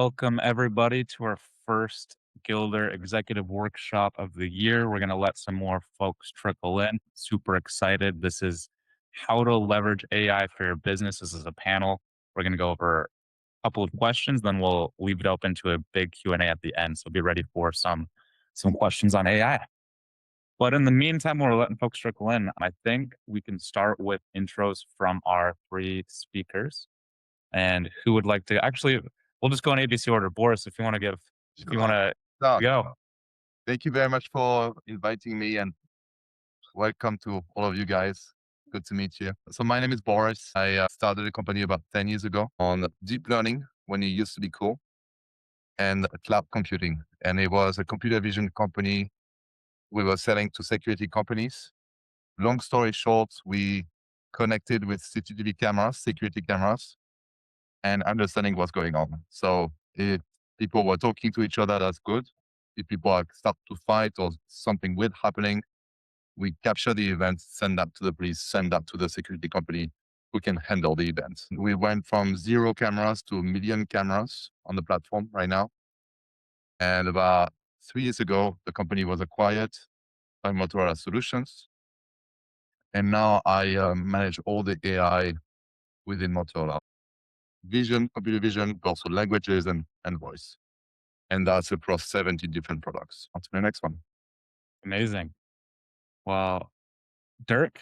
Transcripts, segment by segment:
welcome everybody to our first Gilder Executive Workshop of the year. We're going to let some more folks trickle in. Super excited. This is how to leverage AI for your business. This is a panel. We're going to go over a couple of questions, then we'll leave it open to a big Q&A at the end. So be ready for some questions on AI. But in the meantime, we're letting folks trickle in. I think we can start with intros from our three speakers. And who would like to actually, we'll just go in ABC order. Boris, if you want Sure. to Doug, go. thank you very much for inviting me and welcome to all of you guys. Good to meet you. So my name is Boris. I started a company about 10 years ago on deep learning when it used to be cool and cloud computing. And it was a computer vision company we were selling to security companies. Long story short, we connected with CCTV cameras, security cameras, and understanding what's going on. So if people were talking to each other, that's good. If people start to fight or something weird happening, we capture the event, send that to the police, send that to the security company who can handle the event. We went from 0 cameras to 1 million cameras on the platform right now. And about 3 years ago, the company was acquired by Motorola Solutions. And now I manage all the AI within Motorola. Vision, computer vision, but also languages and voice. And that's across 70 different products. On to the next one. Amazing. Well, Dirk,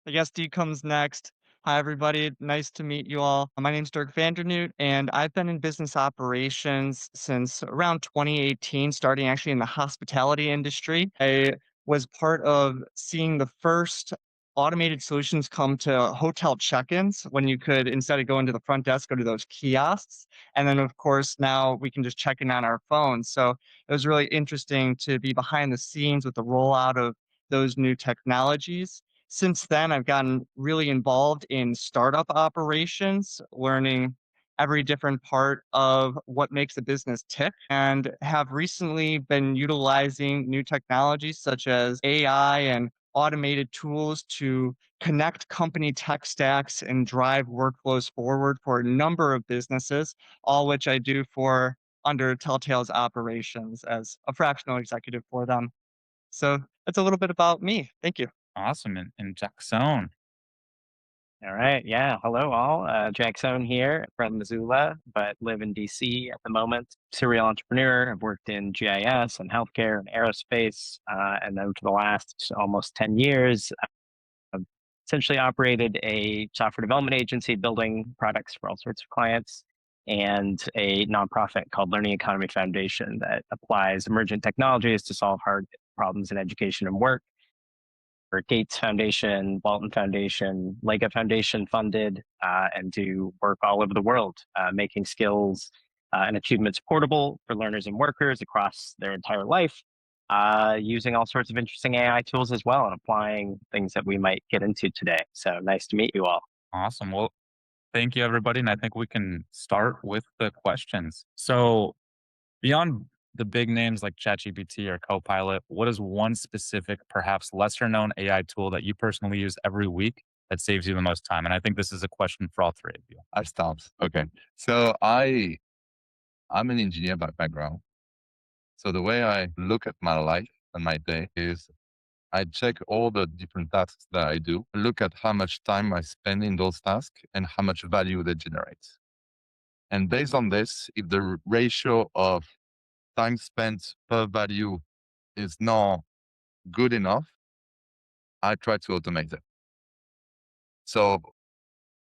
I guess D comes next. Hi, everybody. Nice to meet you all. My name's Dirk Vander Noot, and I've been in business operations since around 2018, starting actually in the hospitality industry. I was part of seeing the first automated solutions come to hotel check-ins when you could, instead of going to the front desk, go to those kiosks. And then, of course, now we can just check in on our phones. So it was really interesting to be behind the scenes with the rollout of those new technologies. Since then, I've gotten really involved in startup operations, learning every different part of what makes a business tick, and have recently been utilizing new technologies such as AI and automated tools to connect company tech stacks and drive workflows forward for a number of businesses, all which I do for under Telltale's operations as a fractional executive for them. So that's a little bit about me. Thank you. awesome. And Jackson. All right. Yeah. Hello, all. Jackson here from Missoula, but live in DC at the moment. Serial entrepreneur. I've worked in GIS and healthcare and aerospace. And then for the last almost 10 years, I've essentially operated a software development agency building products for all sorts of clients and a nonprofit called Learning Economy Foundation that applies emergent technologies to solve hard problems in education and work for Gates Foundation, Walton Foundation, Lega Foundation funded, and do work all over the world, making skills and achievements portable for learners and workers across their entire life, using all sorts of interesting AI tools as well and applying things that we might get into today. So nice to meet you all. Awesome. Well, thank you, everybody. And I think we can start with the questions. So beyond the big names like ChatGPT or Copilot, what is one specific, perhaps lesser known AI tool that you personally use every week that saves you the most time? And I think this is a question for all three of you. I start. Okay. So I'm an engineer by background. So the way I look at my life and my day is I check all the different tasks that I do, look at how much time I spend in those tasks and how much value they generate. And based on this, if the ratio of time spent per value is not good enough, I try to automate it. So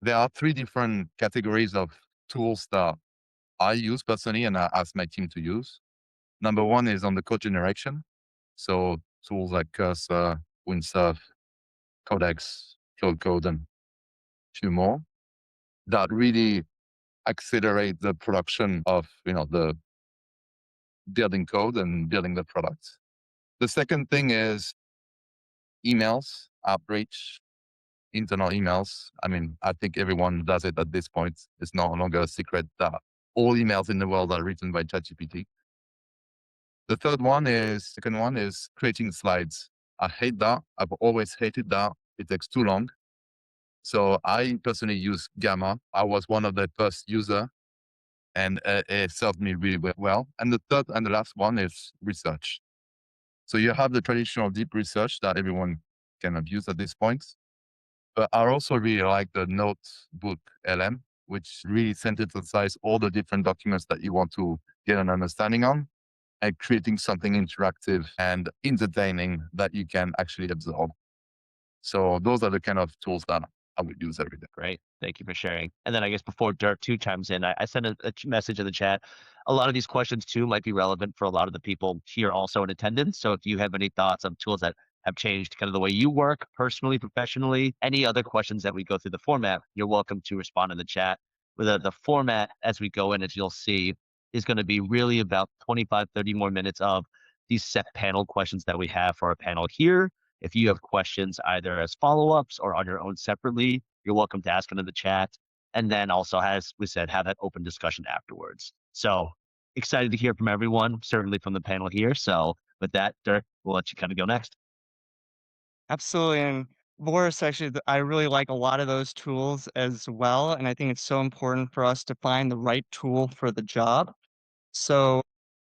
there are 3 different categories of tools that I use personally and I ask my team to use. Number 1 is on the code generation. So tools like Cursor, Windsurf, Codex, Cloud Code, and a few more that really accelerate the production of, the building code and building the product. The second thing is emails, outreach, internal emails. I mean, I think everyone does it at this point. It's no longer a secret that all emails in the world are written by ChatGPT. The second one is creating slides. I hate that. I've always hated that. It takes too long. So I personally use Gamma. I was one of the first user and it served me really well. And the third and the last one is research. So you have the traditional deep research that everyone can abuse at this point. But I also really like the notebook LM, which really synthesizes all the different documents that you want to get an understanding on and creating something interactive and entertaining that you can actually absorb. So those are the kind of tools that I would use every day. Great. Thank you for sharing. And then I guess before Dirk 2 chimes in, I sent a message in the chat. A lot of these questions too might be relevant for a lot of the people here also in attendance. So if you have any thoughts on tools that have changed kind of the way you work personally, professionally, any other questions that we go through the format, you're welcome to respond in the chat. With the format as we go in, as you'll see, is going to be really about 25, 30 more minutes of these set panel questions that we have for our panel here. If you have questions either as follow-ups or on your own separately, you're welcome to ask them in the chat. And then also, as we said, have that open discussion afterwards. So excited to hear from everyone, certainly from the panel here. So with that, Dirk, we'll let you kind of go next. Absolutely. And Boris, actually, I really like a lot of those tools as well. And I think it's so important for us to find the right tool for the job. So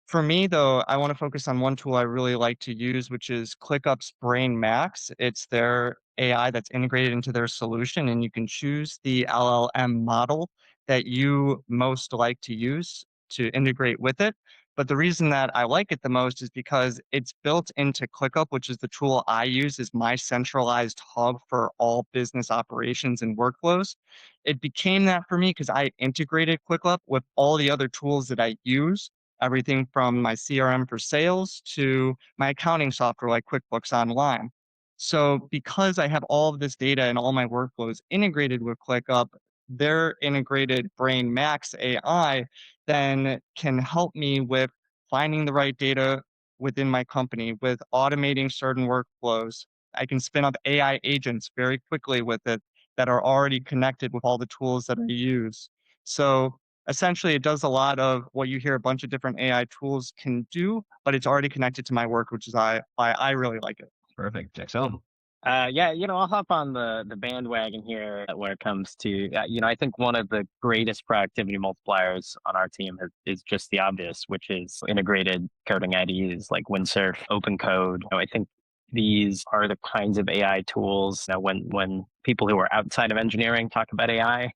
for me, though, I want to focus on one tool I really like to use, which is ClickUp's Brain Max. It's their AI that's integrated into their solution, and you can choose the LLM model that you most like to use to integrate with it. But the reason that I like it the most is because it's built into ClickUp, which is the tool I use as my centralized hub for all business operations and workflows. It became that for me because I integrated ClickUp with all the other tools that I use, everything from my CRM for sales to my accounting software like QuickBooks Online. So because I have all of this data and all my workflows integrated with ClickUp, their integrated Brain Max AI then can help me with finding the right data within my company, with automating certain workflows. I can spin up AI agents very quickly with it that are already connected with all the tools that I use. So essentially, it does a lot of what you hear a bunch of different AI tools can do, but it's already connected to my work, which is why I really like it. Perfect. Jackson. Yeah, I'll hop on the bandwagon here where it comes to, I think one of the greatest productivity multipliers on our team is just the obvious, which is integrated coding IDEs like Windsurf, Open Code. I think these are the kinds of AI tools. When people who are outside of engineering talk about AI,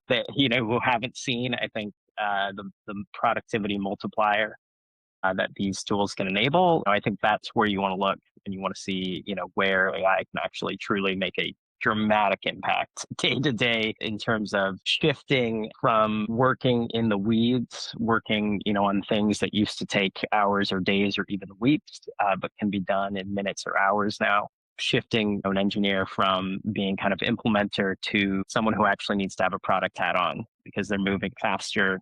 that who haven't seen, I think the productivity multiplier that these tools can enable. I think that's where you want to look, and you want to see, where AI can actually truly make a dramatic impact day to day in terms of shifting from working in the weeds, working, on things that used to take hours or days or even weeks, but can be done in minutes or hours now. Shifting an engineer from being kind of implementer to someone who actually needs to have a product hat on because they're moving faster,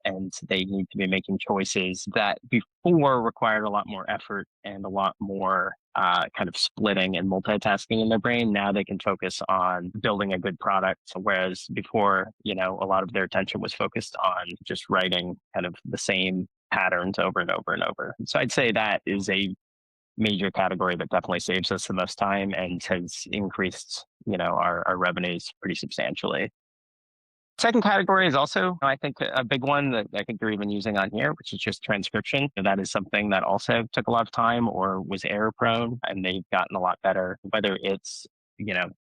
and they need to be making choices that before required a lot more effort and a lot more kind of splitting and multitasking in their brain. Now they can focus on building a good product. So whereas before, a lot of their attention was focused on just writing kind of the same patterns over and over and over. So I'd say that is a major category that definitely saves us the most time and has increased, our revenues pretty substantially. Second category is also, I think, a big one that I think they're even using on here, which is just transcription. That is something that also took a lot of time or was error prone, and they've gotten a lot better, whether it's,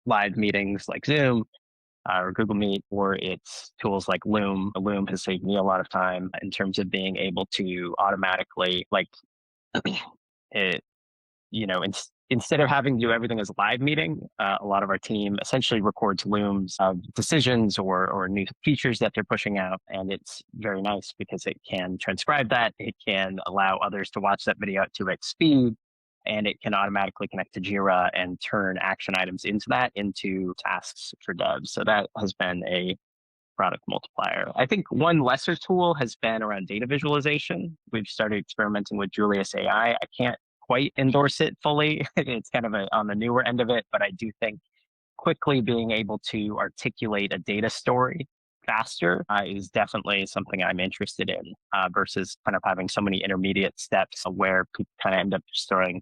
live meetings like Zoom or Google Meet, or it's tools like Loom. Loom has saved me a lot of time in terms of being able to automatically, like, it, instead of having to do everything as a live meeting, a lot of our team essentially records looms of decisions or new features that they're pushing out. And it's very nice because it can transcribe that. It can allow others to watch that video at 2x speed, and it can automatically connect to Jira and turn action items into tasks for devs. So that has been a product multiplier. I think one lesser tool has been around data visualization. We've started experimenting with Julius AI. I can't quite endorse it fully. It's kind of on the newer end of it, but I do think quickly being able to articulate a data story faster is definitely something I'm interested in, versus kind of having so many intermediate steps where people kind of end up just throwing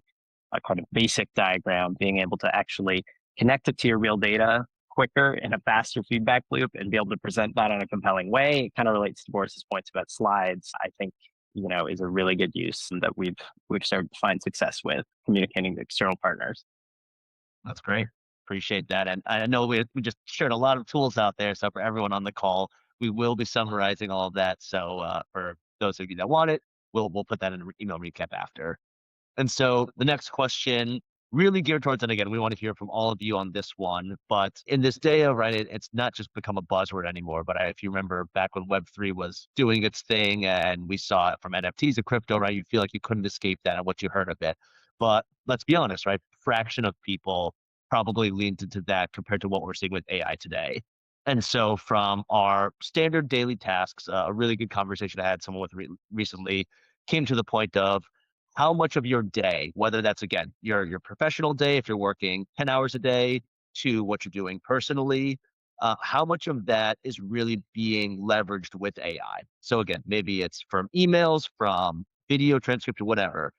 a kind of basic diagram. Being able to actually connect it to your real data, quicker in a faster feedback loop and be able to present that in a compelling way. It kind of relates to Boris's points about slides. I think, is a really good use that we've started to find success with communicating to external partners. That's great. Appreciate that. And I know we just shared a lot of tools out there. So for everyone on the call, we will be summarizing all of that. So for those of you that want it, we'll put that in an email recap after. And so the next question really geared towards, and again, we want to hear from all of you on this one, but in this day of, right, it's not just become a buzzword anymore, but if you remember back when Web3 was doing its thing and we saw it from NFTs to crypto, right, you feel like you couldn't escape that and what you heard of it. But let's be honest, right, fraction of people probably leaned into that compared to what we're seeing with AI today. And so from our standard daily tasks, a really good conversation I had someone with recently came to the point of, how much of your day, whether that's again your professional day, if you're working 10 hours a day, to what you're doing personally, how much of that is really being leveraged with AI? So again, maybe it's from emails, from video transcript, or whatever.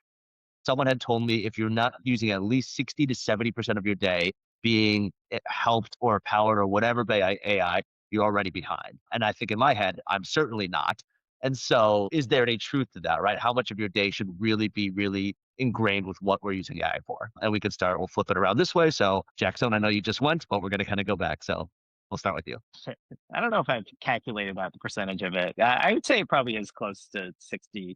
Someone had told me if you're not using at least 60 to 70% of your day being helped or powered or whatever by AI, you're already behind. And I think in my head, I'm certainly not. And so is there any truth to that, right? How much of your day should really be really ingrained with what we're using AI for? And we could start, we'll flip it around this way. So Jackson, I know you just went, but we're going to kind of go back. So we'll start with you. I don't know if I've calculated that the percentage of it. I would say it probably is close to 60%.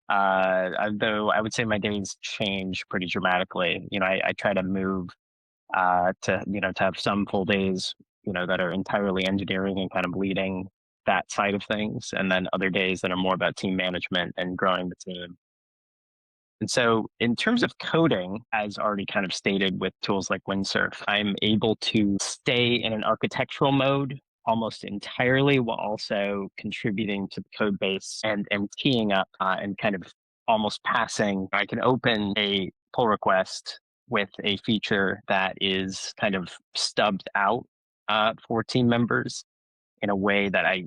Though I would say my days change pretty dramatically. I try to move to have some full days, that are entirely engineering and kind of leading that side of things, and then other days that are more about team management and growing the team. And so in terms of coding, as already kind of stated with tools like Windsurf, I'm able to stay in an architectural mode almost entirely while also contributing to the code base and teeing up and kind of almost passing. I can open a pull request with a feature that is kind of stubbed out for team members in a way that I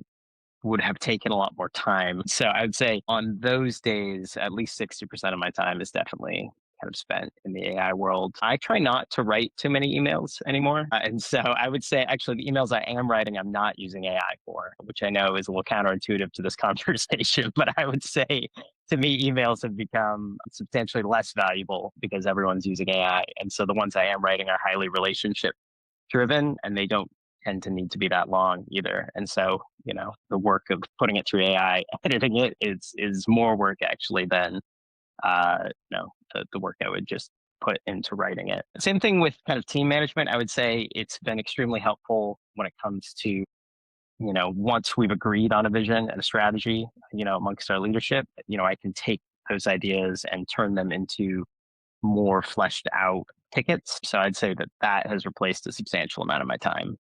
would have taken a lot more time. So I would say on those days, at least 60% of my time is definitely kind of spent in the AI world. I try not to write too many emails anymore. And so I would say actually the emails I am writing, I'm not using AI for, which I know is a little counterintuitive to this conversation, but I would say to me, emails have become substantially less valuable because everyone's using AI. And so the ones I am writing are highly relationship driven and they don't tend to need to be that long either. And so, the work of putting it through AI, editing it is more work actually than the work I would just put into writing it. Same thing with kind of team management. I would say it's been extremely helpful when it comes to, once we've agreed on a vision and a strategy, amongst our leadership, I can take those ideas and turn them into more fleshed out tickets. So I'd say that has replaced a substantial amount of my time.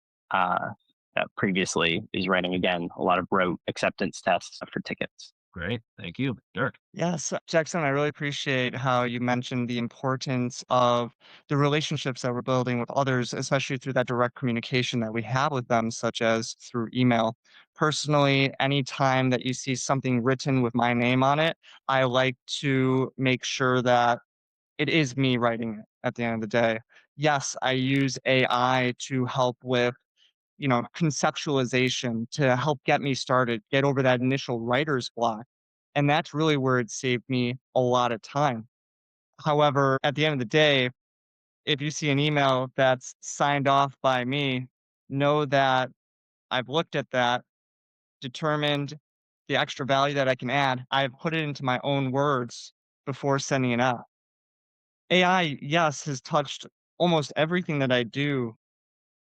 Previously is writing, again, a lot of rote acceptance tests for tickets. Great. Thank you. Dirk. Yes, Jackson, I really appreciate how you mentioned the importance of the relationships that we're building with others, especially through that direct communication that we have with them, such as through email. Personally, anytime that you see something written with my name on it, I like to make sure that it is me writing it at the end of the day. Yes, I use AI to help with conceptualization to help get me started, get over that initial writer's block. And that's really where it saved me a lot of time. However, at the end of the day, if you see an email that's signed off by me, know that I've looked at that, determined the extra value that I can add. I've put it into my own words before sending it out. AI, yes, has touched almost everything that I do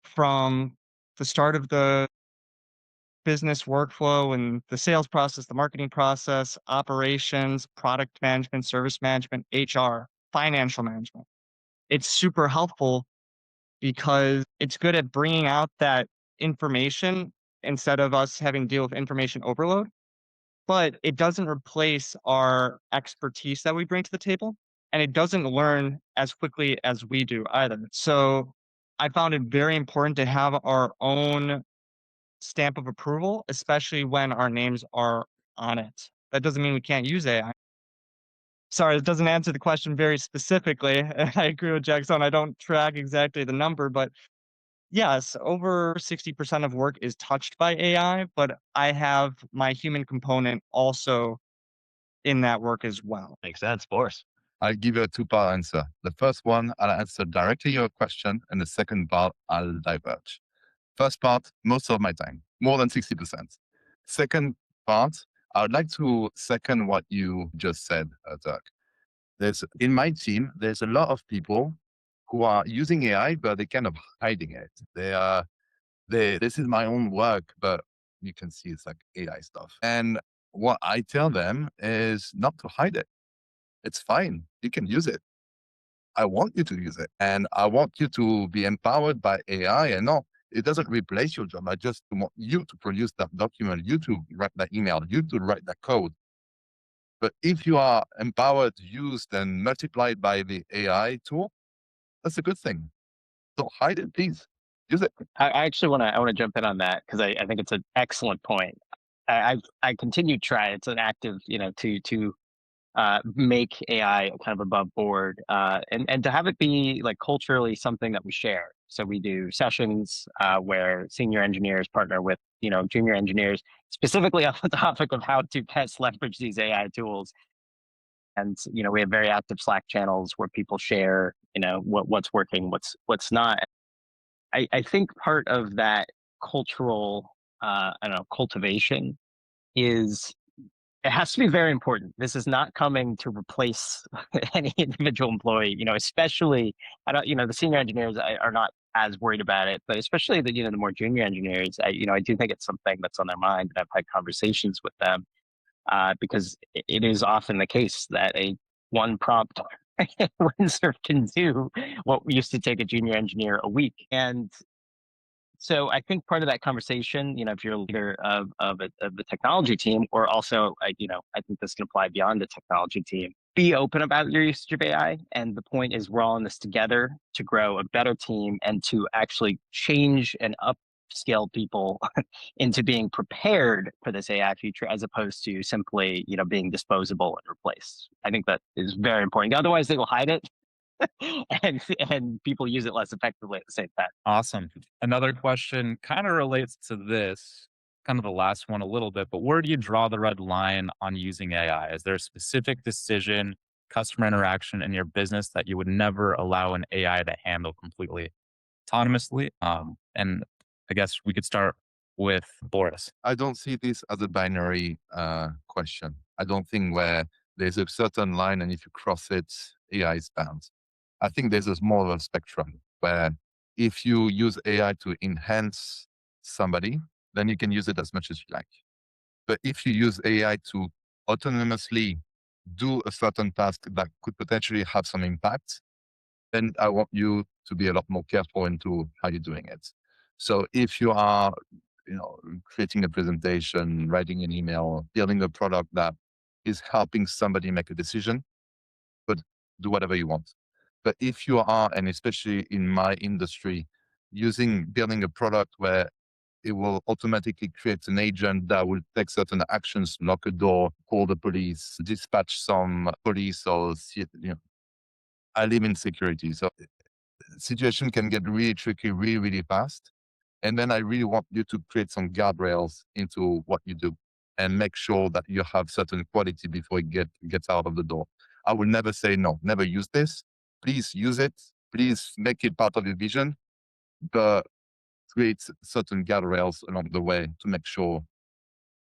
from the start of the business workflow and the sales process, the marketing process, operations, product management, service management, HR, financial management. It's super helpful because it's good at bringing out that information instead of us having to deal with information overload. But it doesn't replace our expertise that we bring to the table. And it doesn't learn as quickly as we do either. So I found it very important to have our own stamp of approval, especially when our names are on it. That doesn't mean we can't use AI. Sorry, it doesn't answer the question very specifically. I agree with Jackson. I don't track exactly the number, but Yes, over 60% of work is touched by AI, but I have my human component also in that work as well. Makes sense, Boris. I'll give you a two-part answer. The first one, I'll answer directly your question, and the second part, I'll diverge. First part, most of my time, more than 60%. Second part, I would like to second what you just said, Dirk. In my team, there's a lot of people who are using AI, but they're kind of hiding it. This is my own work, but you can see it's like AI stuff. And what I tell them is not to hide it. It's fine. You can use it. I want you to use it, and I want you to be empowered by AI. And no, it doesn't replace your job. I just want you to produce that document, you to write that email, you to write that code. But if you are empowered, used, and multiplied by the AI tool, that's a good thing. Don't hide it, please. Use it. I actually want to jump in on that because I think it's an excellent point. I continue to try. It's an active, to make AI kind of above board, and to have it be like culturally something that we share. So we do sessions where senior engineers partner with junior engineers, specifically on the topic of how to best leverage these AI tools. And we have very active Slack channels where people share what's working, what's not. I think part of that cultural I don't know cultivation is it has to be very important. This is not coming to replace any individual employee, especially I don't, the senior engineers are not as worried about it, but especially the more junior engineers, I do think it's something that's on their mind, and I've had conversations with them because it is often the case that a one prompt Windsurf can do what used to take a junior engineer a week. And so I think part of that conversation, if you're a leader of the technology team, or also, I think this can apply beyond the technology team, be open about your usage of AI. And the point is, we're all in this together to grow a better team and to actually change and upscale people into being prepared for this AI future, as opposed to simply, being disposable and replaced. I think that is very important. Otherwise, they will hide it. and people use it less effectively at the same time. Awesome. Another question kind of relates to this, kind of the last one a little bit, but where do you draw the red line on using AI? Is there a specific decision, customer interaction in your business that you would never allow an AI to handle completely autonomously? And I guess we could start with Boris. I don't see this as a binary question. I don't think where there's a certain line, and if you cross it, AI is banned. I think there's a more of a spectrum where if you use AI to enhance somebody, then you can use it as much as you like. But if you use AI to autonomously do a certain task that could potentially have some impact, then I want you to be a lot more careful into how you're doing it. So if you are, creating a presentation, writing an email, building a product that is helping somebody make a decision, but do whatever you want. But if you are, and especially in my industry, building a product where it will automatically create an agent that will take certain actions, lock a door, call the police, dispatch some police, or I live in security, so situation can get really tricky, really, really fast. And then I really want you to create some guardrails into what you do and make sure that you have certain quality before it gets out of the door. I will never say no, never use this. Please use it. Please make it part of your vision, but create certain guardrails along the way to make sure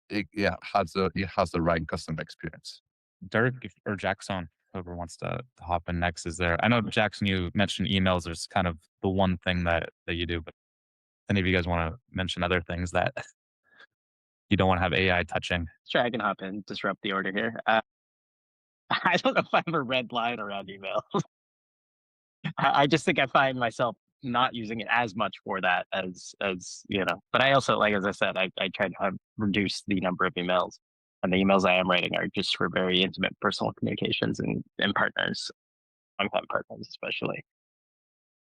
it has the right customer experience. Dirk or Jackson, whoever wants to hop in next is there. I know, Jackson, you mentioned emails is kind of the one thing that you do, but if any of you guys want to mention other things that you don't want to have AI touching? Sure, I can hop in, disrupt the order here. I don't know if I have a red line around email. I just think I find myself not using it as much for that as But I also, like as I said, I try to reduce the number of emails, and the emails I am writing are just for very intimate personal communications and partners, longtime partners especially.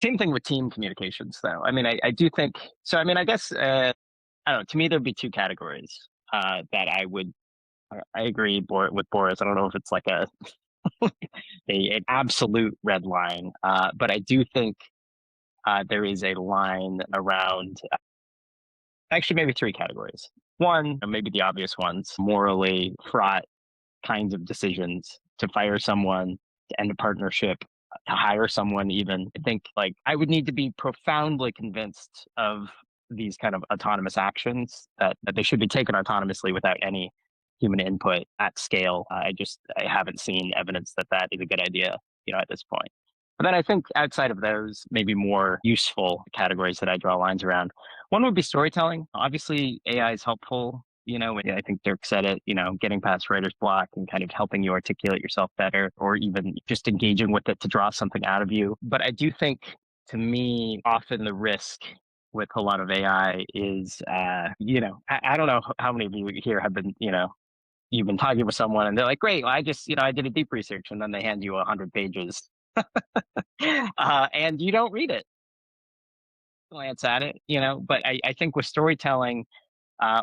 Same thing with team communications, though. I mean, I do think so. I mean, I guess I don't know. To me, there'd be two categories that I would. I agree with Boris. I don't know if it's like an absolute red line, but I do think there is a line around actually maybe three categories. One, maybe the obvious ones, morally fraught kinds of decisions to fire someone, to end a partnership, to hire someone even. I think like I would need to be profoundly convinced of these kind of autonomous actions that they should be taken autonomously without any human input at scale. I haven't seen evidence that that is a good idea, at this point. But then I think outside of those, maybe more useful categories that I draw lines around. One would be storytelling. Obviously, AI is helpful. And I think Dirk said it, getting past writer's block and kind of helping you articulate yourself better, or even just engaging with it to draw something out of you. But I do think, to me, often the risk with a lot of AI is, I don't know how many of you here have been, you've been talking with someone and they're like, great, well, I just, I did a deep research, and then they hand you 100 pages and you don't read it, glance at it, but I think with storytelling,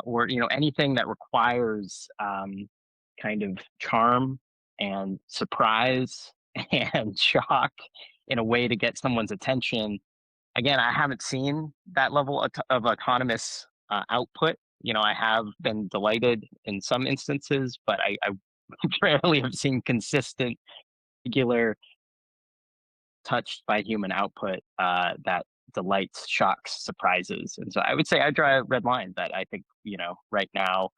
or anything that requires kind of charm and surprise and shock in a way to get someone's attention. Again, I haven't seen that level of autonomous output. I have been delighted in some instances, but I rarely have seen consistent, regular, touched by human output that delights, shocks, surprises. And so I would say I draw a red line that I think, right now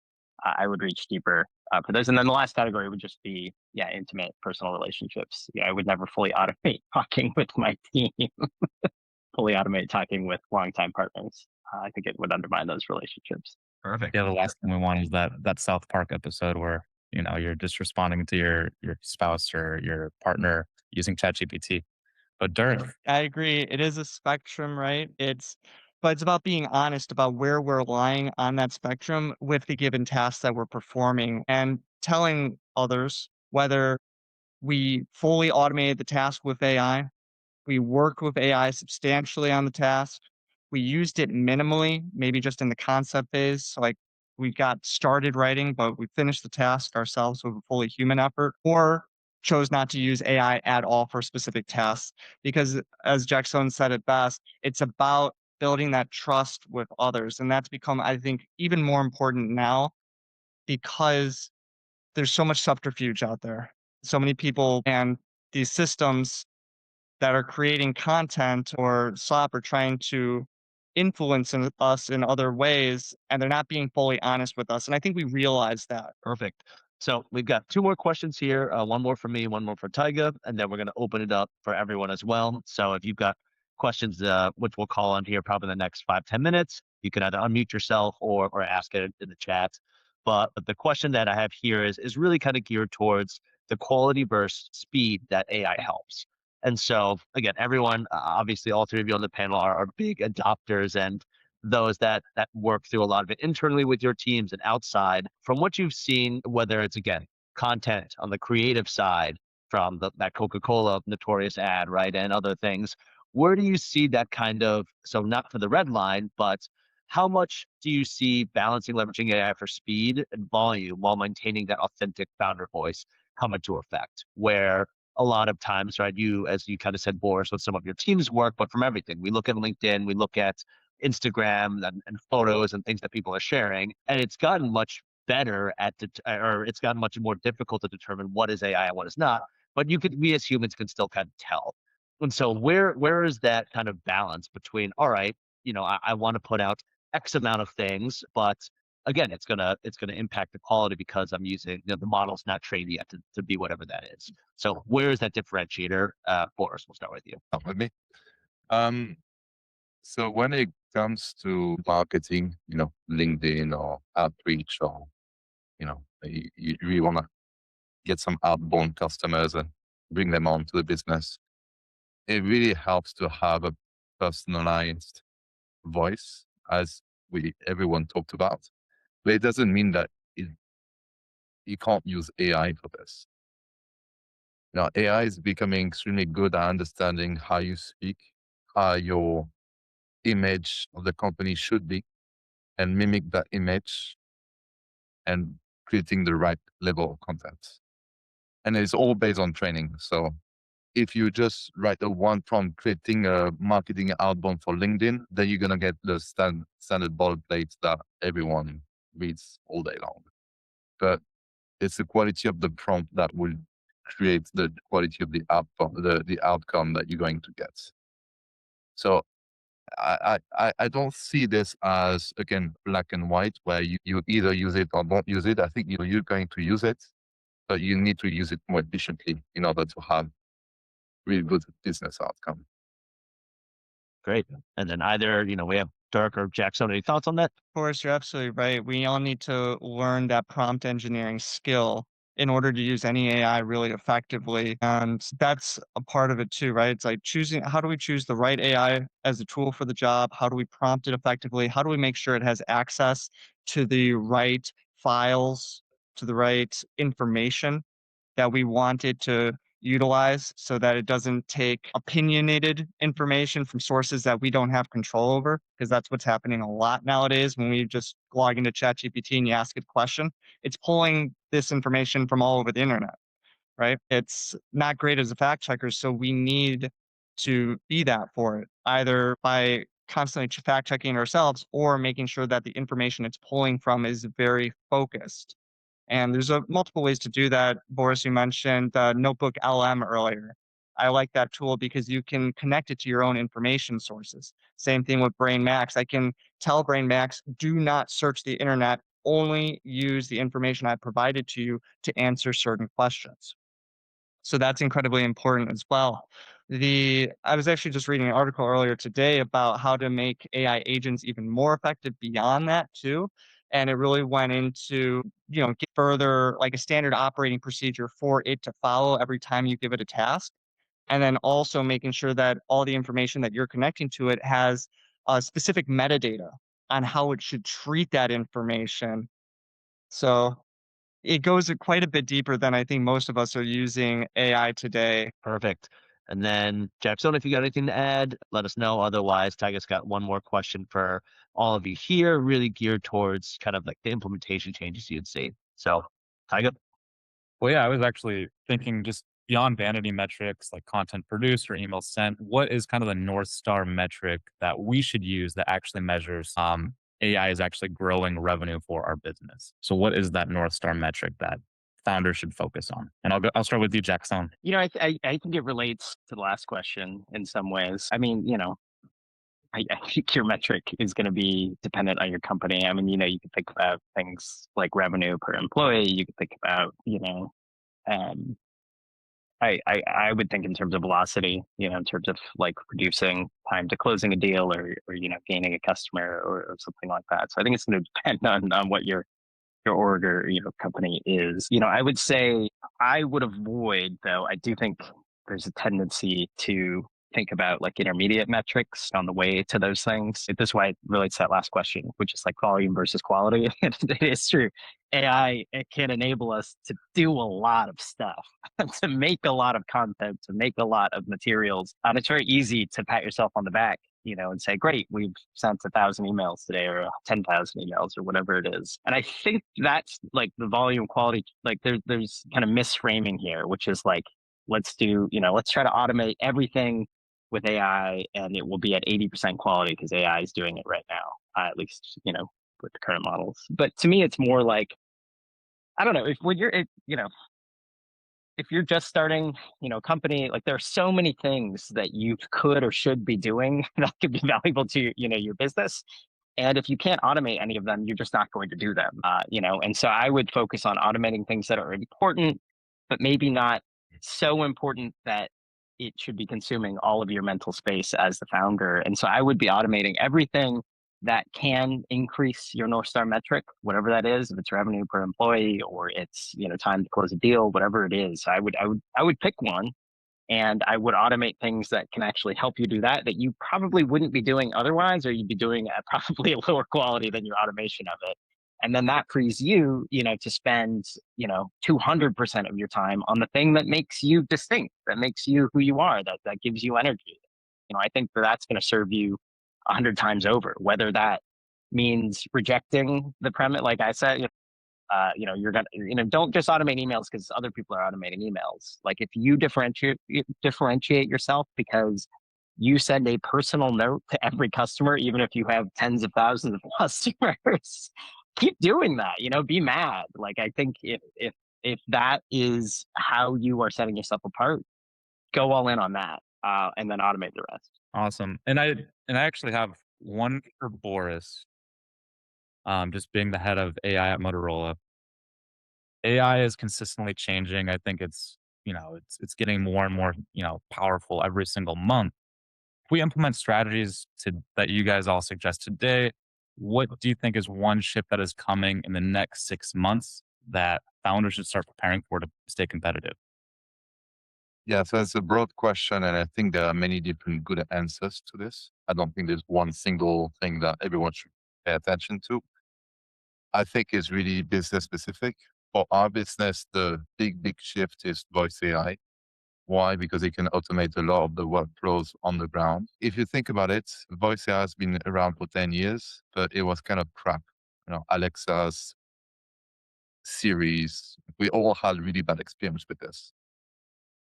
I would reach deeper for those. And then the last category would just be, yeah, intimate personal relationships. Yeah, I would never fully automate talking with my team, fully automate talking with longtime partners. I think it would undermine those relationships. Perfect. Yeah, the last thing we want is that South Park episode where, you're just responding to your spouse or your partner using ChatGPT. But Dirk, I agree. It is a spectrum, right? But it's about being honest about where we're lying on that spectrum with the given tasks that we're performing and telling others whether we fully automated the task with AI. We worked with AI substantially on the task. We used it minimally, maybe just in the concept phase. So like we got started writing, but we finished the task ourselves with a fully human effort, or chose not to use AI at all for specific tasks. Because as Jackson said it best, it's about building that trust with others. And that's become, I think, even more important now because there's so much subterfuge out there. So many people and these systems that are creating content or slop are trying to influence us in other ways, and they're not being fully honest with us. And I think we realize that. Perfect. So we've got two more questions here. One more for me, one more for Tyga, and then we're going to open it up for everyone as well. So if you've got questions, which we'll call on here probably in the next 5-10 minutes, you can either unmute yourself or ask it in the chat. But the question that I have here is really kind of geared towards the quality versus speed that AI helps. And so again, everyone, obviously all three of you on the panel are big adopters and those that work through a lot of it internally with your teams and outside. From what you've seen, whether it's again content on the creative side from that Coca-Cola notorious ad, right, and other things, where do you see that kind of, so not for the red line, but how much do you see balancing leveraging AI for speed and volume while maintaining that authentic founder voice come into effect? Where a lot of times, right, you, as you kind of said, Boris, with some of your team's work, but from everything, we look at LinkedIn, we look at Instagram and photos and things that people are sharing. And it's gotten much better or it's gotten much more difficult to determine what is AI and what is not. But we as humans can still kind of tell. And so where is that kind of balance between, all right, I want to put out X amount of things, but again, it's gonna impact the quality because I'm using, the model's not trained yet to be whatever that is. So where is that differentiator? Boris, we'll start with you. With me. So when it comes to marketing, LinkedIn or outreach, or you really want to get some outbound customers and bring them on to the business, it really helps to have a personalized voice, as everyone talked about. But it doesn't mean that you can't use AI for this. Now, AI is becoming extremely good at understanding how you speak, how your image of the company should be, and mimic that image and creating the right level of content. And it's all based on training. So if you just write a one prompt creating a marketing outbound for LinkedIn, then you're going to get the standard boilerplate that everyone reads all day long. But it's the quality of the prompt that will create the quality of the outcome, the outcome that you're going to get. So I don't see this as, again, black and white, where you either use it or don't use it. I think you're going to use it, but you need to use it more efficiently in order to have really good business outcome. Great. And then either, we have Dirk or Jackson. Any thoughts on that? Of course, you're absolutely right. We all need to learn that prompt engineering skill in order to use any AI really effectively. And that's a part of it too, right? It's like how do we choose the right AI as a tool for the job? How do we prompt it effectively? How do we make sure it has access to the right files, to the right information that we want it to utilize so that it doesn't take opinionated information from sources that we don't have control over, because that's what's happening a lot nowadays. When we just log into ChatGPT and you ask it a question, it's pulling this information from all over the internet, right? It's not great as a fact checker, so we need to be that for it, either by constantly fact checking ourselves or making sure that the information it's pulling from is very focused. And there's multiple ways to do that. Boris, you mentioned Notebook LM earlier. I like that tool because you can connect it to your own information sources. Same thing with Brain Max. I can tell Brain Max, do not search the internet, only use the information I provided to you to answer certain questions. So that's incredibly important as well. I was actually just reading an article earlier today about how to make AI agents even more effective beyond that too. And it really went into, get further like a standard operating procedure for it to follow every time you give it a task. And then also making sure that all the information that you're connecting to it has specific metadata on how it should treat that information. So it goes quite a bit deeper than I think most of us are using AI today. Perfect. And then Jackson, if you got anything to add, let us know. Otherwise, Tiger's got one more question for all of you here, really geared towards kind of like the implementation changes you'd see. So, Tiger. Well, yeah, I was actually thinking just beyond vanity metrics like content produced or email sent, what is kind of the North Star metric that we should use that actually measures AI is actually growing revenue for our business? So what is that North Star metric that founders should focus on? And I'll start with you, Jackson. I think it relates to the last question in some ways. I mean, I think your metric is going to be dependent on your company. I mean, you can think about things like revenue per employee. You can think about, um, I would think in terms of velocity, in terms of like reducing time to closing a deal or gaining a customer or something like that. So I think it's going to depend on what your org or company is. I would say I would avoid, though. I do think there's a tendency to think about like intermediate metrics on the way to those things. This is why it relates to that last question, which is like volume versus quality. It is true. AI, it can enable us to do a lot of stuff, to make a lot of content, to make a lot of materials. And it's very easy to pat yourself on the back, and say, great, we've sent 1,000 emails today or 10,000 emails or whatever it is. And I think that's like the volume quality, like there's kind of misframing here, which is like, let's try to automate everything with AI and it will be at 80% quality because AI is doing it right now, at least, with the current models. But to me, it's more like, I don't know, if you're just starting, a company, like there are so many things that you could or should be doing that could be valuable to, your business. And if you can't automate any of them, you're just not going to do them, And so I would focus on automating things that are important, but maybe not so important that it should be consuming all of your mental space as the founder. And so I would be automating everything that can increase your North Star metric, whatever that is, if it's revenue per employee or it's, time to close a deal, whatever it is. I would pick one and I would automate things that can actually help you do that you probably wouldn't be doing otherwise, or you'd be doing at probably a lower quality than your automation of it. And then that frees you, to spend, 200% of your time on the thing that makes you distinct, that makes you who you are, that gives you energy. I think that's going to serve you 100 times over, whether that means rejecting the premise, like I said, don't just automate emails because other people are automating emails. Like if you differentiate yourself because you send a personal note to every customer, even if you have tens of thousands of customers, keep doing that. Be mad. Like I think if that is how you are setting yourself apart, go all in on that, and then automate the rest. Awesome. And I actually have one for Boris, just being the head of AI at Motorola. AI is consistently changing. I think it's getting more and more, powerful every single month. If we implement strategies that you guys all suggest today, what do you think is one shift that is coming in the next 6 months that founders should start preparing for to stay competitive? Yeah, so it's a broad question, and I think there are many different good answers to this. I don't think there's one single thing that everyone should pay attention to. I think it's really business specific. For our business, the big shift is voice AI. Why? Because it can automate a lot of the workflows on the ground. If you think about it, voice AI has been around for 10 years, but it was kind of crap. Alexa's series, we all had really bad experience with this.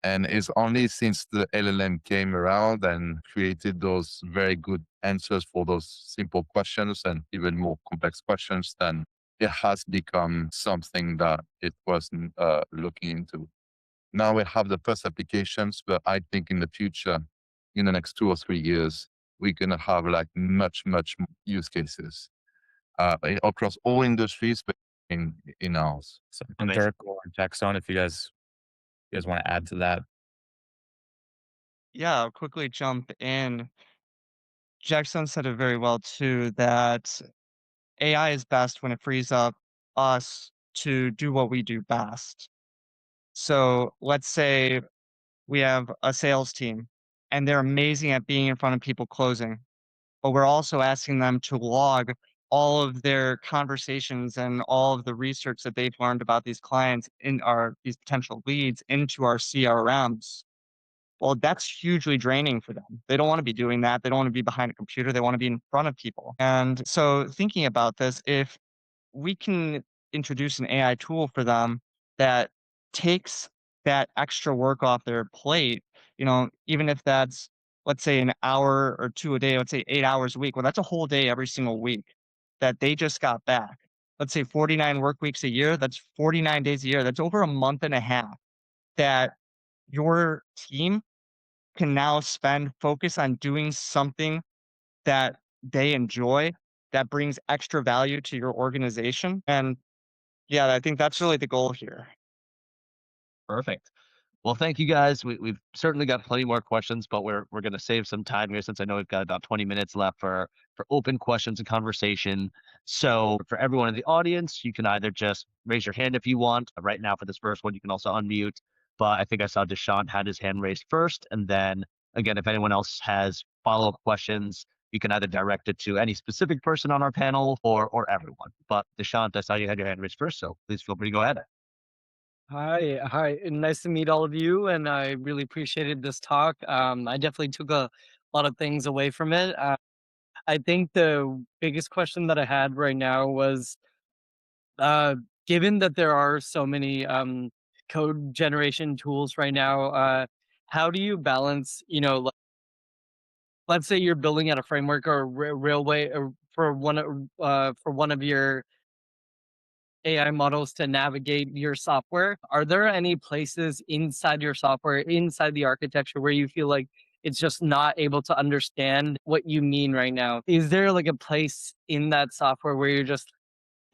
And it's only since the LLM came around and created those very good answers for those simple questions and even more complex questions, then it has become something that it wasn't looking into. Now we have the first applications, but I think in the future, in the next 2 or 3 years, we're going to have like much more use cases across all industries, but in ours. So, and Amazing. Dirk or Jackson, if you guys want to add to that. Yeah, I'll quickly jump in. Jackson said it very well too, that AI is best when it frees up us to do what we do best. So let's say we have a sales team and they're amazing at being in front of people closing, but we're also asking them to log all of their conversations and all of the research that they've learned about these clients these potential leads into our CRMs. Well, that's hugely draining for them. They don't want to be doing that. They don't want to be behind a computer. They want to be in front of people. And so thinking about this, if we can introduce an AI tool for them that takes that extra work off their plate, even if that's, let's say, an hour or two a day, let's say 8 hours a week. Well, that's a whole day every single week that they just got back. Let's say 49 work weeks a year. That's 49 days a year. That's over a month and a half that your team can now focus on doing something that they enjoy that brings extra value to your organization. And yeah, I think that's really the goal here. Perfect. Well, thank you guys. We've certainly got plenty more questions, but we're going to save some time here since I know we've got about 20 minutes left for open questions and conversation. So for everyone in the audience, you can either just raise your hand if you want. Right now for this first one, you can also unmute. But I think I saw Deshant had his hand raised first. And then again, if anyone else has follow-up questions, you can either direct it to any specific person on our panel or everyone. But Deshant, I saw you had your hand raised first, so please feel free to go ahead. Hi, and nice to meet all of you, and I really appreciated this talk. I definitely took a lot of things away from it. I think the biggest question that I had right now was, uh, given that there are so many code generation tools right now, how do you balance, let's say you're building out a framework or a railway or for one of your AI models to navigate your software. Are there any places inside your software, inside the architecture, where you feel like it's just not able to understand what you mean right now? Is there like a place in that software where you're just,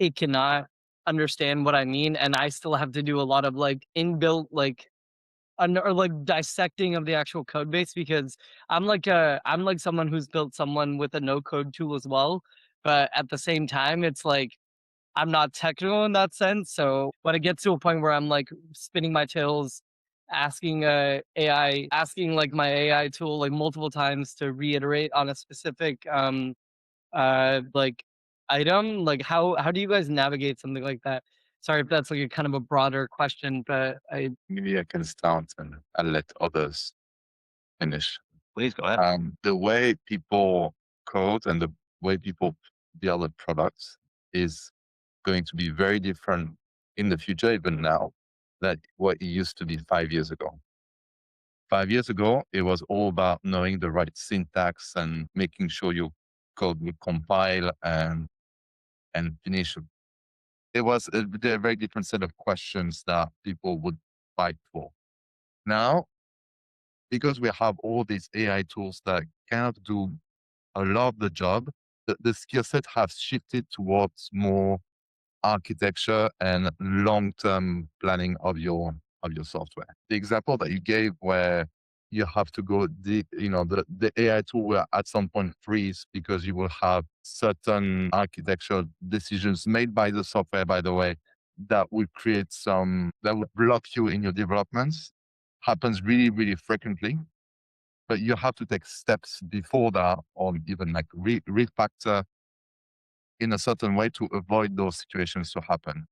it cannot understand what I mean, and I still have to do a lot of like inbuilt or like dissecting of the actual code base? Because I'm like someone who's built someone with a no code tool as well, but at the same time, it's like I'm not technical in that sense. So when it gets to a point where I'm like spinning my tails, asking asking like my AI tool like multiple times to reiterate on a specific like item, like how do you guys navigate something like that? Sorry if that's like a kind of a broader question, but Maybe I can start and I'll let others finish. Please go ahead. The way people code and the way people build products is going to be very different in the future, even now, than what it used to be 5 years ago. 5 years ago, it was all about knowing the right syntax and making sure your code would compile and finish. It was a very different set of questions that people would fight for. Now, because we have all these AI tools that kind of do a lot of the job, the skill set has shifted towards more architecture and long-term planning of your software. The example that you gave where you have to go deep, the AI tool will at some point freeze because you will have certain architectural decisions made by the software, by the way, that would that would block you in your developments. Happens really, really frequently, but you have to take steps before that or even like refactor in a certain way to avoid those situations to happen.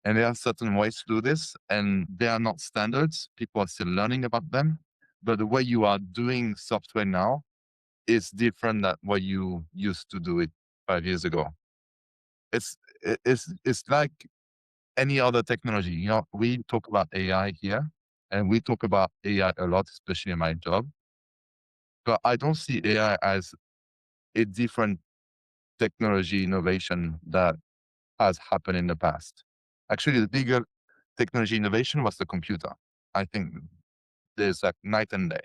And there are certain ways to do this, and they are not standards. People are still learning about them. But the way you are doing software now is different than what you used to do it 5 years ago. It's it's like any other technology. We talk about AI here, and we talk about AI a lot, especially in my job. But I don't see AI as a different technology innovation that has happened in the past. Actually, the bigger technology innovation was the computer. I think there's like night and day.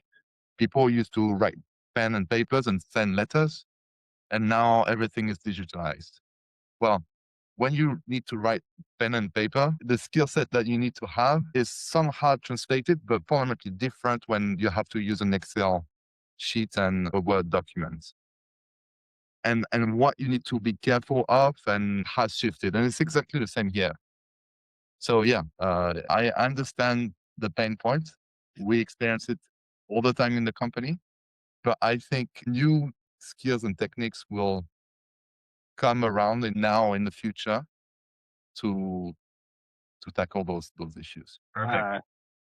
People used to write pen and papers and send letters, and now everything is digitalized. Well, when you need to write pen and paper, the skill set that you need to have is somehow translated, but fundamentally different when you have to use an Excel sheet and a Word document. And what you need to be careful of and has shifted. And it's exactly the same here. So yeah, I understand the pain points. We experience it all the time in the company, but I think new skills and techniques will come around now in the future to tackle those issues. Perfect.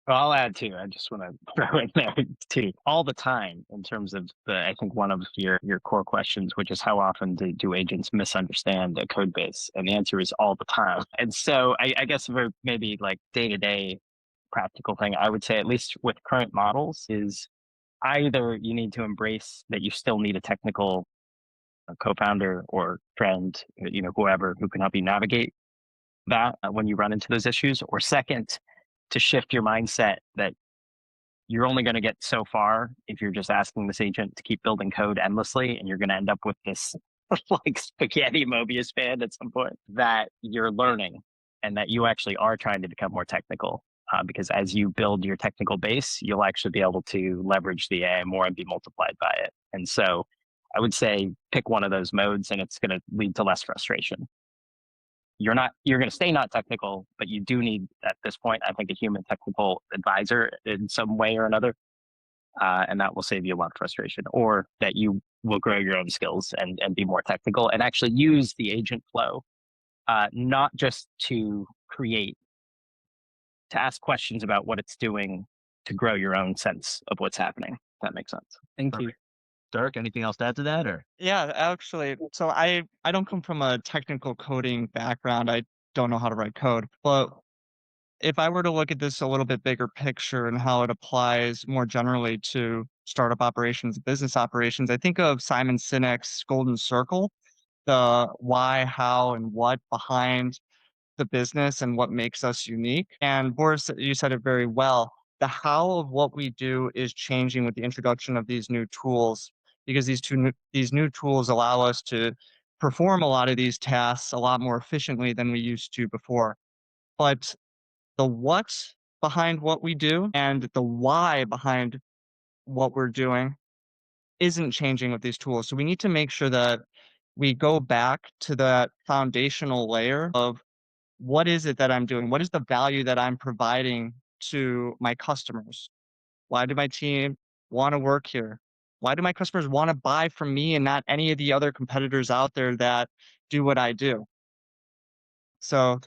Well, I'll add too. I just want to throw in there too, all the time in terms of I think one of your core questions, which is how often do agents misunderstand a code base? And the answer is all the time. And so I guess for maybe like day to day practical thing, I would say at least with current models is either you need to embrace that you still need a technical co-founder or friend, whoever who can help you navigate that when you run into those issues, or second, to shift your mindset that you're only going to get so far if you're just asking this agent to keep building code endlessly, and you're going to end up with this like spaghetti Mobius band at some point, that you're learning and that you actually are trying to become more technical. Because as you build your technical base, you'll actually be able to leverage the AI more and be multiplied by it. And so I would say pick one of those modes and it's going to lead to less frustration. You're going to stay not technical, but you do need at this point, I think, a human technical advisor in some way or another. And that will save you a lot of frustration, or that you will grow your own skills and be more technical and actually use the agent flow, not just to ask questions about what it's doing, to grow your own sense of what's happening. If that makes sense. Thank you. Dirk, anything else to add to that? Or Yeah, actually, so I don't come from a technical coding background. I don't know how to write code, but if I were to look at this a little bit bigger picture and how it applies more generally to startup operations, business operations, I think of Simon Sinek's Golden Circle, the why, how, and what behind the business and what makes us unique. And Boris, you said it very well. The how of what we do is changing with the introduction of these new tools, because these new tools allow us to perform a lot of these tasks a lot more efficiently than we used to before. But the what behind what we do and the why behind what we're doing isn't changing with these tools. So we need to make sure that we go back to that foundational layer of what is it that I'm doing? What is the value that I'm providing to my customers? Why do my team want to work here? Why do my customers want to buy from me and not any of the other competitors out there that do what I do? So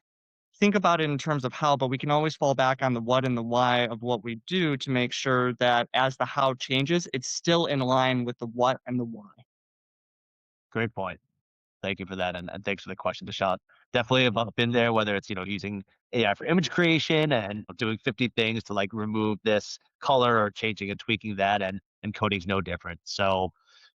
think about it in terms of how, but we can always fall back on the what and the why of what we do to make sure that as the how changes, it's still in line with the what and the why. great point. Thank you for that, and thanks for the question, Deshaun. Definitely have been there, whether it's using AI for image creation and doing 50 things to like remove this color or changing and tweaking that, and coding's no different. So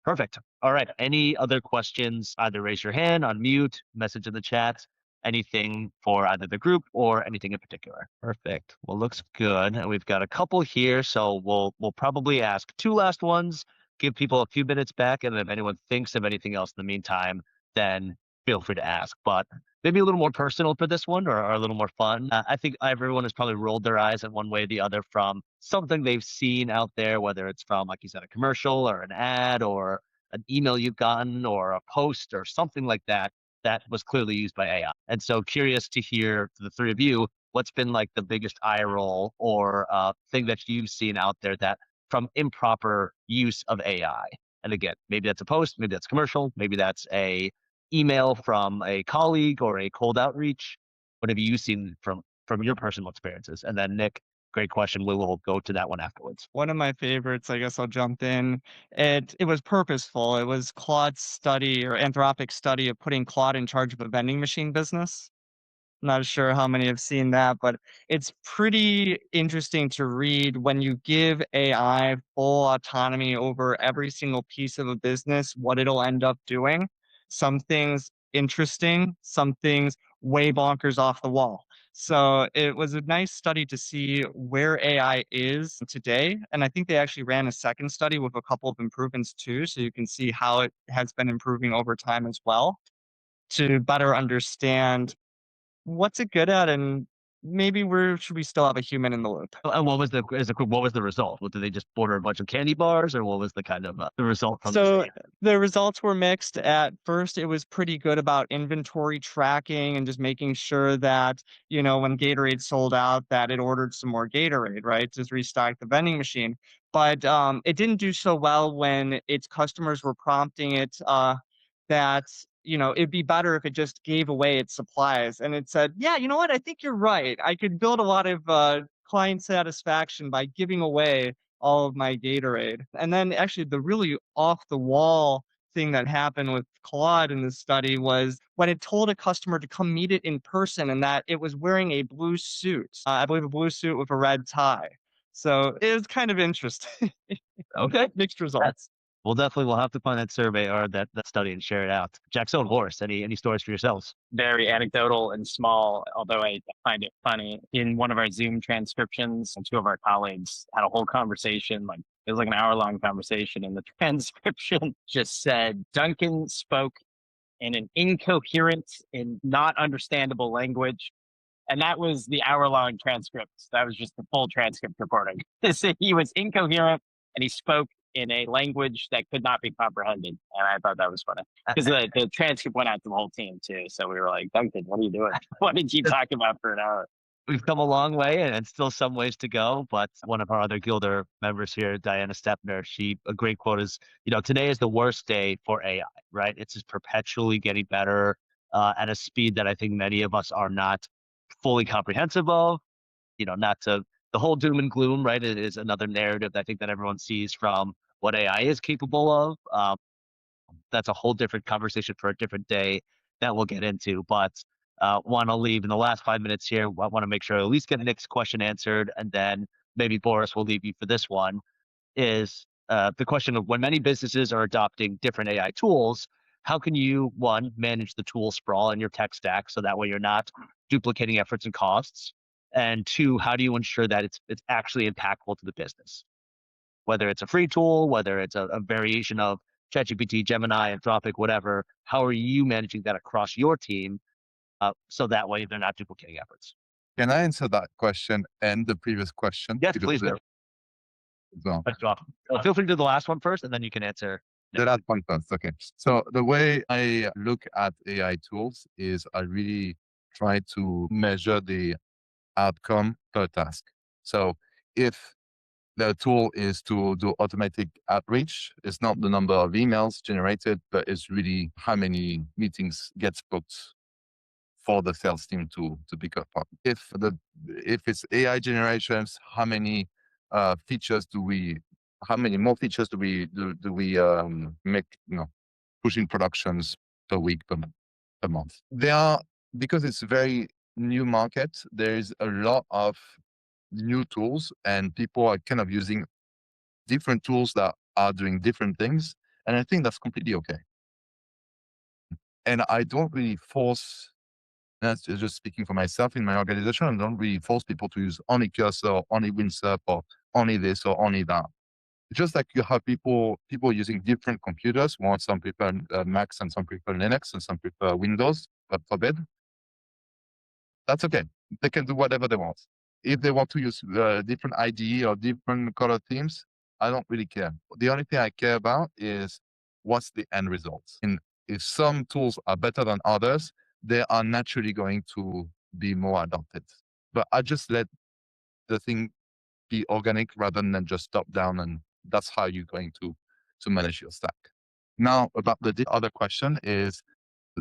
perfect. All right. Any other questions? Either raise your hand, unmute, message in the chat. Anything for either the group or anything in particular. Perfect. Well, looks good. And we've got a couple here, so we'll probably ask two last ones. Give people a few minutes back, and if anyone thinks of anything else in the meantime, then feel free to ask. But maybe a little more personal for this one, or a little more fun. I think everyone has probably rolled their eyes in one way or the other from something they've seen out there, whether it's from, like you said, a commercial or an ad or an email you've gotten or a post or something like that that was clearly used by AI. And so curious to hear the three of you, what's been like the biggest eye roll or thing that you've seen out there that from improper use of AI? And again, maybe that's a post, maybe that's commercial, maybe that's a email from a colleague or a cold outreach. What have you seen from your personal experiences? And then Nick, great question. We will go to that one afterwards. One of my favorites, I guess I'll jump in. It was purposeful. It was Claude's study or Anthropic's study of putting Claude in charge of a vending machine business. Not sure how many have seen that, but it's pretty interesting to read when you give AI full autonomy over every single piece of a business, what it'll end up doing. Some things interesting, some things way bonkers off the wall. So it was a nice study to see where AI is today. And I think they actually ran a second study with a couple of improvements too. So you can see how it has been improving over time as well to better understand what's it good at, and maybe where should we still have a human in the loop? And what was what was the result? Did they just order a bunch of candy bars, or what was the kind of the result from the So study? the results were mixed. At first, it was pretty good about inventory tracking and just making sure that, when Gatorade sold out, that it ordered some more Gatorade, right? Just restock the vending machine. But it didn't do so well when its customers were prompting it that, it'd be better if it just gave away its supplies. And it said, yeah, you know what? I think you're right. I could build a lot of client satisfaction by giving away all of my Gatorade. And then actually the really off the wall thing that happened with Claude in this study was when it told a customer to come meet it in person and that it was wearing a blue suit. I believe a blue suit with a red tie. So it was kind of interesting. Okay. Mixed results. We'll have to find that survey or that study and share it out. Jackson, Boris, any stories for yourselves? Very anecdotal and small, although I find it funny. In one of our Zoom transcriptions, two of our colleagues had a whole conversation, like it was like an hour-long conversation, and the transcription just said Duncan spoke in an incoherent and not understandable language. And that was the hour-long transcript. That was just the full transcript recording. He was incoherent and he spoke in a language that could not be comprehended. And I thought that was funny because the transcript went out to the whole team too. So we were like, Duncan, what are you doing? What did you talk about for an hour? We've come a long way and still some ways to go. But one of our other Gildre members here, Diana Stepner, a great quote is, today is the worst day for AI, right? It's just perpetually getting better at a speed that I think many of us are not fully comprehensive of, not to the whole doom and gloom, right? It is another narrative that I think that everyone sees from what AI is capable of. That's a whole different conversation for a different day that we'll get into. But want to leave in the last 5 minutes here. I want to make sure I at least get Nick's question answered, and then maybe Boris will leave you for this one. Is the question of when many businesses are adopting different AI tools, how can you, one, manage the tool sprawl in your tech stack so that way you're not duplicating efforts and costs? And two, how do you ensure that it's actually impactful to the business? Whether it's a free tool, whether it's a variation of ChatGPT, Gemini, Anthropic, whatever, how are you managing that across your team so that way they're not duplicating efforts? Can I answer that question and the previous question? Yes, Because please do. So, Feel free to do the last one first, and then you can answer. the last one first. Okay. So the way I look at AI tools is I really try to measure the outcome per task. So if the tool is to do automatic outreach, it's not the number of emails generated, but it's really how many meetings gets booked for the sales team to pick up on. If it's AI generations, how many features do we? How many more features do we make? Pushing productions per week, per month. There are, because it's a very new market, there is a lot of new tools and people are kind of using different tools that are doing different things. And I think that's completely okay. And I don't really force, that's just speaking for myself in my organization, I don't really force people to use only Cursor or only Windsurf or only this or only that. Just like you have people using different computers, some prefer Macs and some prefer Linux and some prefer Windows, God forbid. That's okay. They can do whatever they want. If they want to use different IDE or different color themes, I don't really care. The only thing I care about is what's the end result. And if some tools are better than others, they are naturally going to be more adopted. But I just let the thing be organic rather than just top down, and that's how you're going to manage your stack. Now, about the other question is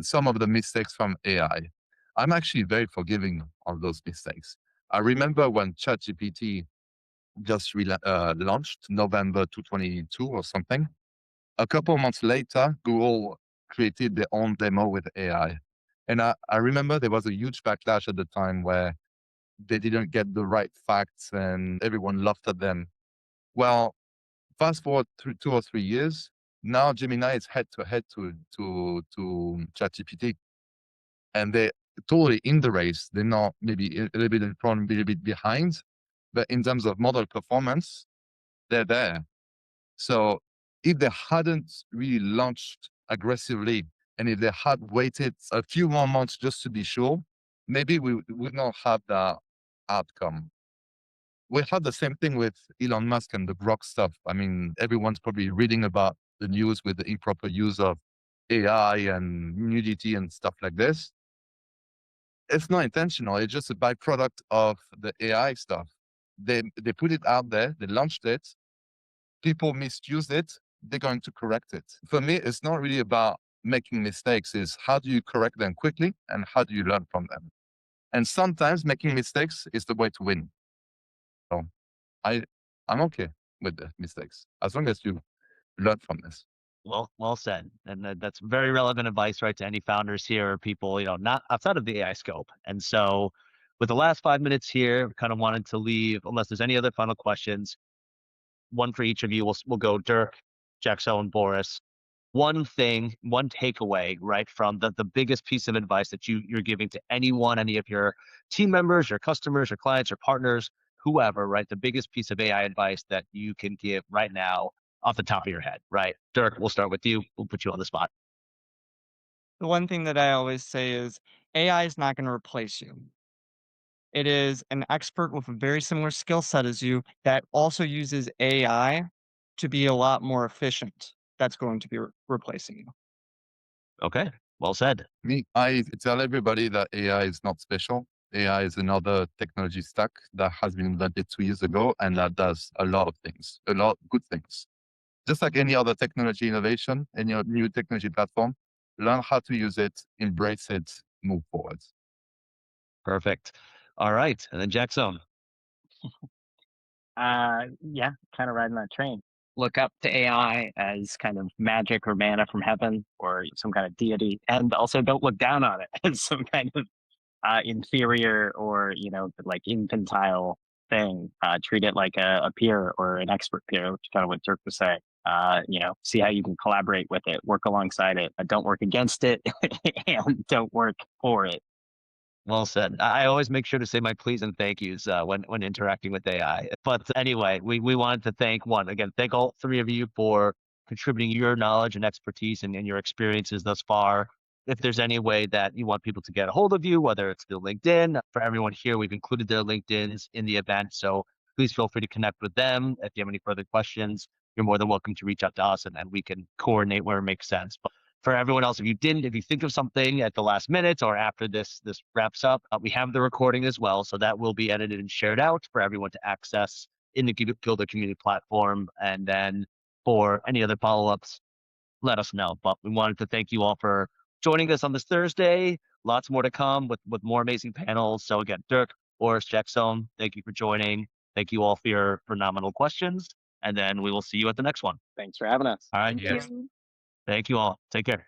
some of the mistakes from AI. I'm actually very forgiving of those mistakes. I remember when ChatGPT just launched November 2022 or something. A couple of months later, Google created their own demo with AI. And I remember there was a huge backlash at the time where they didn't get the right facts and everyone laughed at them. Well, fast forward through 2 or 3 years, now Gemini is head to head to ChatGPT, and they're totally in the race. They're not maybe a little bit in front, a little bit behind, but in terms of model performance, they're there. So if they hadn't really launched aggressively, and if they had waited a few more months just to be sure, maybe we would not have that outcome. We had the same thing with Elon Musk and the Grok stuff. I mean, everyone's probably reading about the news with the improper use of AI and nudity and stuff like this. It's not intentional. It's just a byproduct of the AI stuff. They put it out there. They launched it. People misused it. They're going to correct it. For me, it's not really about making mistakes. It's how do you correct them quickly and how do you learn from them? And sometimes making mistakes is the way to win. So I'm okay with the mistakes as long as you learn from this. Well said. And that's very relevant advice, right, to any founders here or people, not outside of the AI scope. And so with the last 5 minutes here, kind of wanted to leave, unless there's any other final questions, one for each of you. We'll go Dirk, Jaxo, and Boris. One thing, one takeaway, right, from the biggest piece of advice that you're giving to anyone, any of your team members, your customers, your clients, your partners, whoever, right? The biggest piece of AI advice that you can give right now off the top of your head, right? Dirk, we'll start with you. We'll put you on the spot. The one thing that I always say is AI is not going to replace you. It is an expert with a very similar skill set as you that also uses AI to be a lot more efficient. That's going to be replacing you. Okay, well said. I tell everybody that AI is not special. AI is another technology stack that has been invented 2 years ago, and that does a lot of things, a lot of good things. Just like any other technology innovation, any new technology platform, learn how to use it, embrace it, move forward. Perfect. All right, and then Jackson. Yeah, kind of riding that train. Look up to AI as kind of magic or manna from heaven or some kind of deity, and also don't look down on it as some kind of inferior or like infantile thing. Treat it like a peer or an expert peer, which is kind of what Dirk was saying. See how you can collaborate with it, work alongside it. Don't work against it, and don't work for it. Well said. I always make sure to say my please and thank yous when interacting with AI. But anyway, we wanted to thank all three of you for contributing your knowledge and expertise and your experiences thus far. If there's any way that you want people to get a hold of you, whether it's through LinkedIn, for everyone here, we've included their LinkedIns in the event. So please feel free to connect with them. If you have any further questions, you're more than welcome to reach out to us and we can coordinate where it makes sense. But for everyone else, if you think of something at the last minute or after this wraps up, we have the recording as well. So that will be edited and shared out for everyone to access in the Gildre community platform. And then for any other follow-ups, let us know. But we wanted to thank you all for joining us on this Thursday. Lots more to come with more amazing panels. So again, Dirk, Boris, Jackson, thank you for joining. Thank you all for your phenomenal questions. And then we will see you at the next one. Thanks for having us. All right. Yes. Thank you all. Take care.